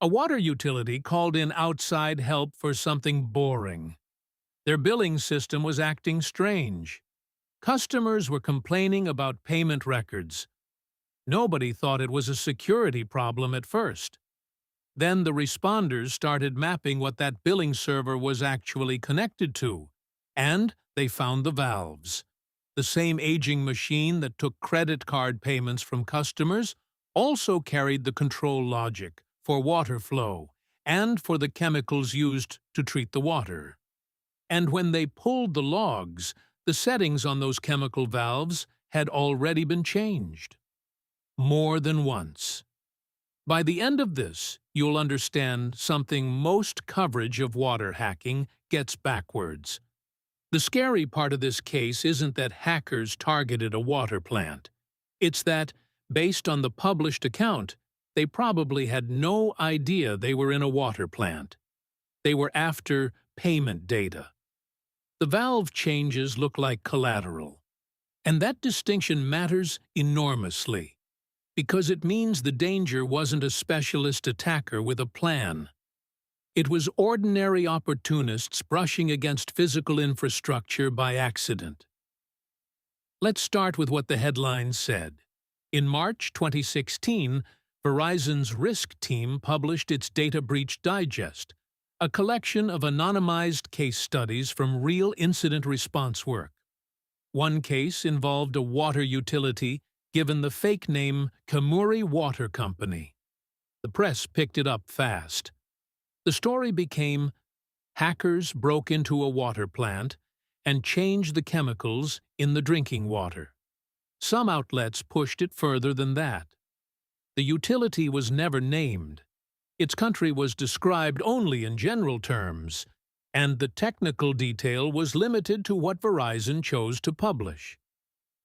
A water utility called in outside help for something boring. Their billing system was acting strange. Customers were complaining about payment records. Nobody thought it was a security problem at first. Then the responders started mapping what that billing server was actually connected to, and they found the valves. The same aging machine that took credit card payments from customers also carried the control logic for water flow and for the chemicals used to treat the water. And when they pulled the logs, the settings on those chemical valves had already been changed. More than once. By the end of this, you'll understand something most coverage of water hacking gets backwards. The scary part of this case isn't that hackers targeted a water plant. It's that, based on the published account, they probably had no idea they were in a water plant. They were after payment data. The valve changes look like collateral. And that distinction matters enormously, because it means the danger wasn't a specialist attacker with a plan. It was ordinary opportunists brushing against physical infrastructure by accident. Let's start with what the headline said. In March 2016, Verizon's risk team published its Data Breach Digest, a collection of anonymized case studies from real incident response work. One case involved a water utility given the fake name Kemuri Water Company. The press picked it up fast. The story became, hackers broke into a water plant and changed the chemicals in the drinking water. Some outlets pushed it further than that. The utility was never named. Its country was described only in general terms, and the technical detail was limited to what Verizon chose to publish.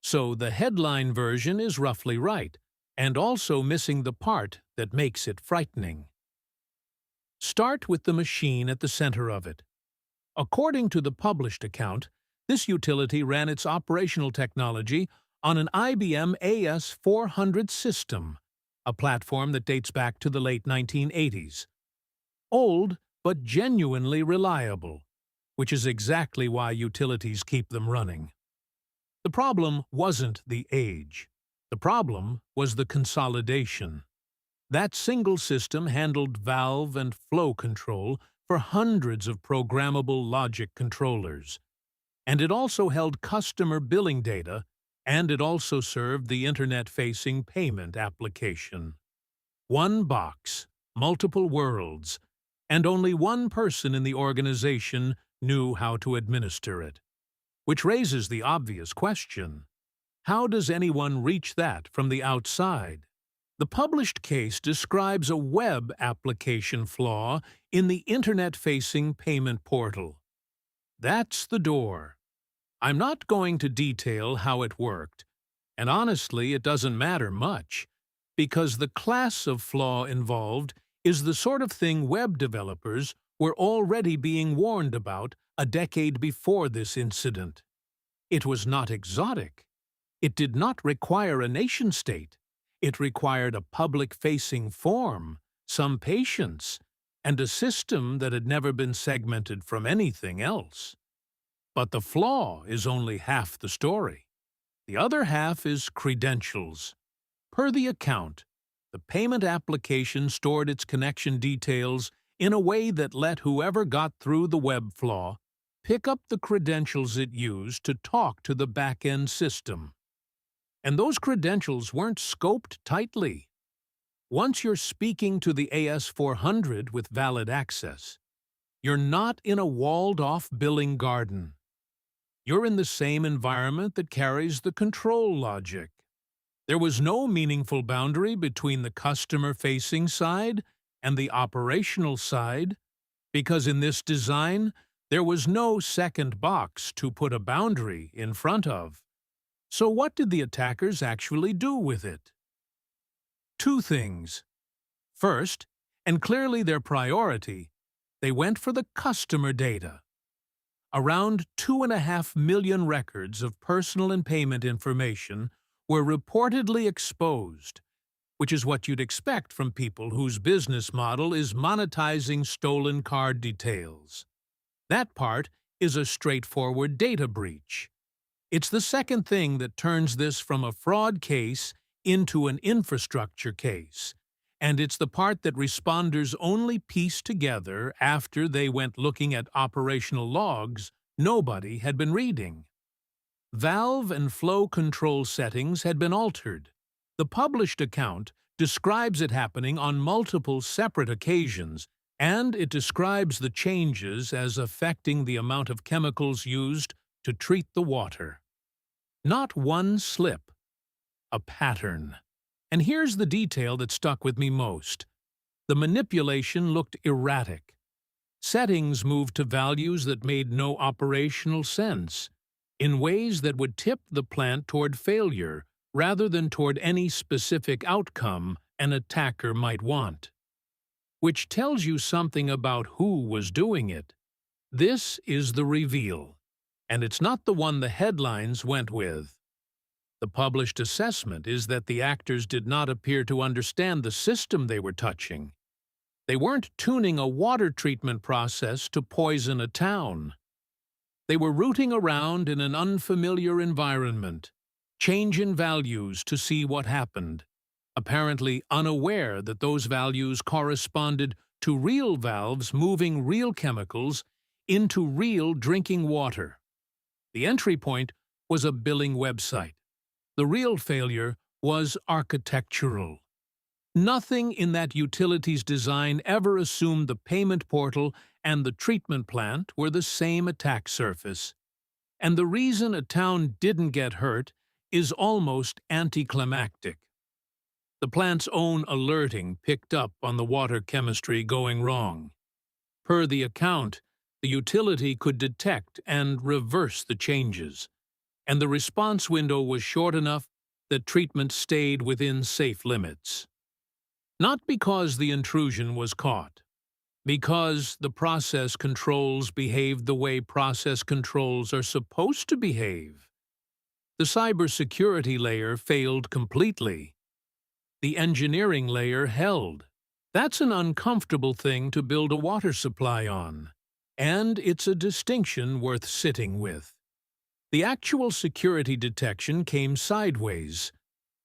So the headline version is roughly right, and also missing the part that makes it frightening. Start with the machine at the center of it. According to the published account, this utility ran its operational technology on an IBM AS400 system, a platform that dates back to the late 1980s. Old, but genuinely reliable, which is exactly why utilities keep them running. The problem wasn't the age. The problem was the consolidation. That single system handled valve and flow control for hundreds of programmable logic controllers. And it also held customer billing data, and it also served the internet-facing payment application. One box, multiple worlds, and only one person in the organization knew how to administer it. Which raises the obvious question: how does anyone reach that from the outside? The published case describes a web application flaw in the internet-facing payment portal. That's the door. I'm not going to detail how it worked, and honestly it doesn't matter much, because the class of flaw involved is the sort of thing web developers were already being warned about a decade before this incident. It was not exotic. It did not require a nation-state. It required a public-facing form, some patience, and a system that had never been segmented from anything else. But the flaw is only half the story. The other half is credentials. Per the account, the payment application stored its connection details in a way that let whoever got through the web flaw pick up the credentials it used to talk to the back-end system. And those credentials weren't scoped tightly. Once you're speaking to the AS400 with valid access, you're not in a walled-off billing garden. You're in the same environment that carries the control logic. There was no meaningful boundary between the customer-facing side and the operational side, because in this design, there was no second box to put a boundary in front of. So what did the attackers actually do with it? Two things. First, and clearly their priority, they went for the customer data. Around 2.5 million records of personal and payment information were reportedly exposed, which is what you'd expect from people whose business model is monetizing stolen card details. That part is a straightforward data breach. It's the second thing that turns this from a fraud case into an infrastructure case, and it's the part that responders only pieced together after they went looking at operational logs nobody had been reading. Valve and flow control settings had been altered. The published account describes it happening on multiple separate occasions, and it describes the changes as affecting the amount of chemicals used to treat the water. Not one slip, a pattern. And here's the detail that stuck with me most. The manipulation looked erratic. Settings moved to values that made no operational sense, in ways that would tip the plant toward failure rather than toward any specific outcome an attacker might want. Which tells you something about who was doing it. This is the reveal, and it's not the one the headlines went with. The published assessment is that the actors did not appear to understand the system they were touching. They weren't tuning a water treatment process to poison a town. They were rooting around in an unfamiliar environment, changing values to see what happened, apparently unaware that those values corresponded to real valves moving real chemicals into real drinking water. The entry point was a billing website. The real failure was architectural. Nothing in that utility's design ever assumed the payment portal and the treatment plant were the same attack surface. And the reason a town didn't get hurt is almost anticlimactic. The plant's own alerting picked up on the water chemistry going wrong. Per the account, the utility could detect and reverse the changes, and the response window was short enough that treatment stayed within safe limits. Not because the intrusion was caught, because the process controls behaved the way process controls are supposed to behave. The cybersecurity layer failed completely. The engineering layer held. That's an uncomfortable thing to build a water supply on, and it's a distinction worth sitting with. The actual security detection came sideways.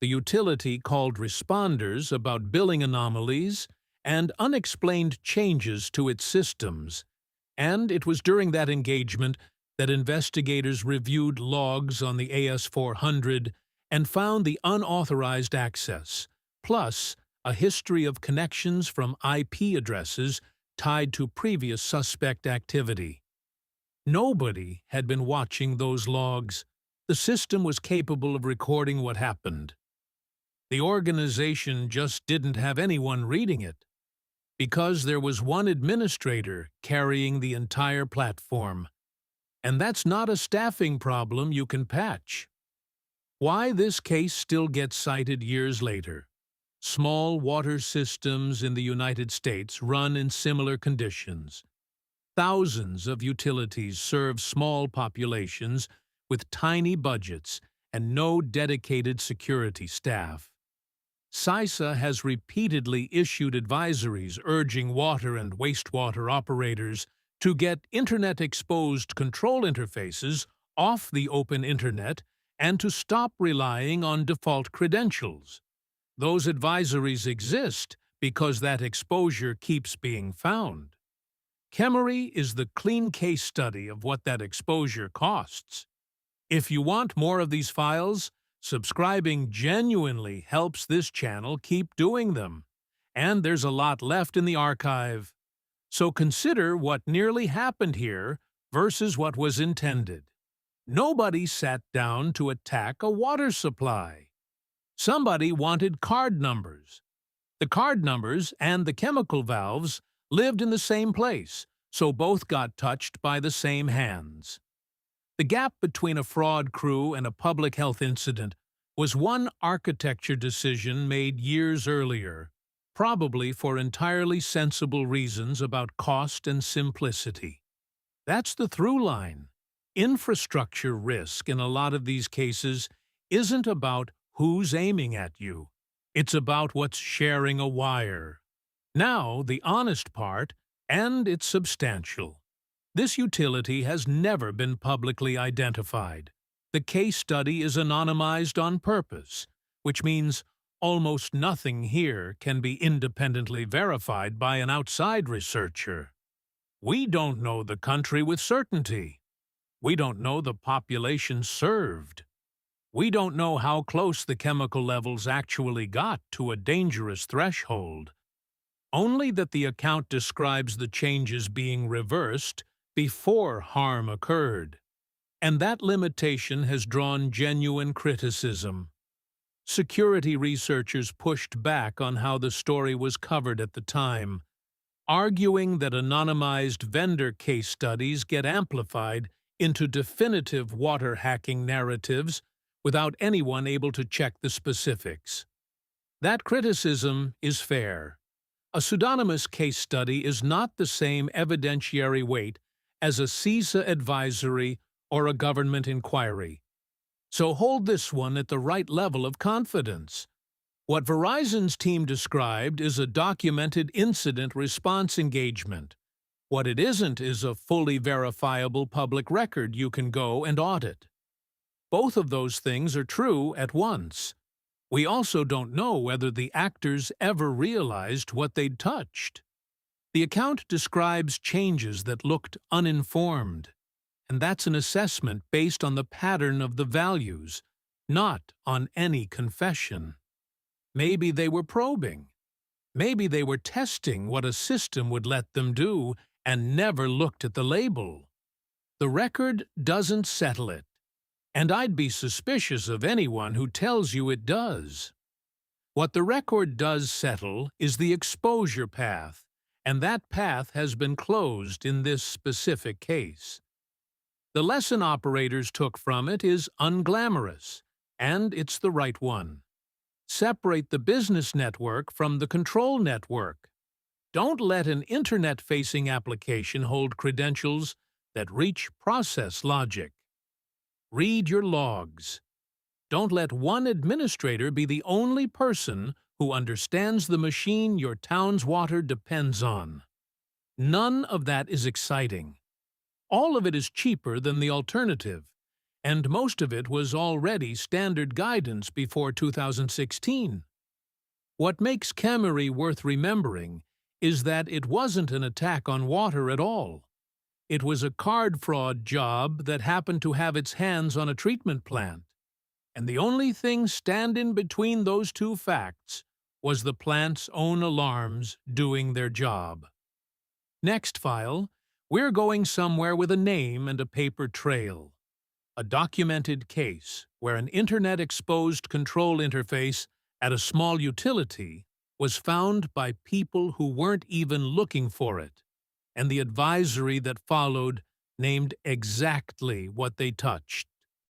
The utility called responders about billing anomalies and unexplained changes to its systems, and it was during that engagement that investigators reviewed logs on the AS400 and found the unauthorized access, plus a history of connections from IP addresses tied to previous suspect activity. Nobody had been watching those logs. The system was capable of recording what happened. The organization just didn't have anyone reading it, because there was one administrator carrying the entire platform. And that's not a staffing problem you can patch. Why this case still gets cited years later? Small water systems in the United States run in similar conditions. Thousands of utilities serve small populations with tiny budgets and no dedicated security staff. CISA has repeatedly issued advisories urging water and wastewater operators to get Internet-exposed control interfaces off the open Internet and to stop relying on default credentials. Those advisories exist because that exposure keeps being found. Kemuri is the clean case study of what that exposure costs. If you want more of these files, subscribing genuinely helps this channel keep doing them. And there's a lot left in the archive. So consider what nearly happened here versus what was intended. Nobody sat down to attack a water supply. Somebody wanted card numbers. The card numbers and the chemical valves lived in the same place, so both got touched by the same hands. The gap between a fraud crew and a public health incident was one architecture decision made years earlier, probably for entirely sensible reasons about cost and simplicity. That's the through line. Infrastructure risk in a lot of these cases isn't about who's aiming at you. It's about what's sharing a wire. Now, the honest part, and it's substantial. This utility has never been publicly identified. The case study is anonymized on purpose, which means almost nothing here can be independently verified by an outside researcher. We don't know the country with certainty. We don't know the population served. We don't know how close the chemical levels actually got to a dangerous threshold. Only that the account describes the changes being reversed before harm occurred. And that limitation has drawn genuine criticism. Security researchers pushed back on how the story was covered at the time, arguing that anonymized vendor case studies get amplified into definitive water hacking narratives without anyone able to check the specifics. That criticism is fair. A pseudonymous case study is not the same evidentiary weight as a CISA advisory or a government inquiry. So hold this one at the right level of confidence. What Verizon's team described is a documented incident response engagement. What it isn't is a fully verifiable public record you can go and audit. Both of those things are true at once. We also don't know whether the actors ever realized what they'd touched. The account describes changes that looked uninformed, and that's an assessment based on the pattern of the values, not on any confession. Maybe they were probing. Maybe they were testing what a system would let them do and never looked at the label. The record doesn't settle it, and I'd be suspicious of anyone who tells you it does. What the record does settle is the exposure path, and that path has been closed in this specific case. The lesson operators took from it is unglamorous, and it's the right one. Separate the business network from the control network. Don't let an internet-facing application hold credentials that reach process logic. Read your logs. Don't let one administrator be the only person who understands the machine your town's water depends on. None of that is exciting. All of it is cheaper than the alternative, and most of it was already standard guidance before 2016. What makes Kemuri worth remembering is that it wasn't an attack on water at all. It was a card fraud job that happened to have its hands on a treatment plant, and the only thing standing between those two facts was the plant's own alarms doing their job. Next file, we're going somewhere with a name and a paper trail. A documented case where an internet-exposed control interface at a small utility was found by people who weren't even looking for it, and the advisory that followed named exactly what they touched.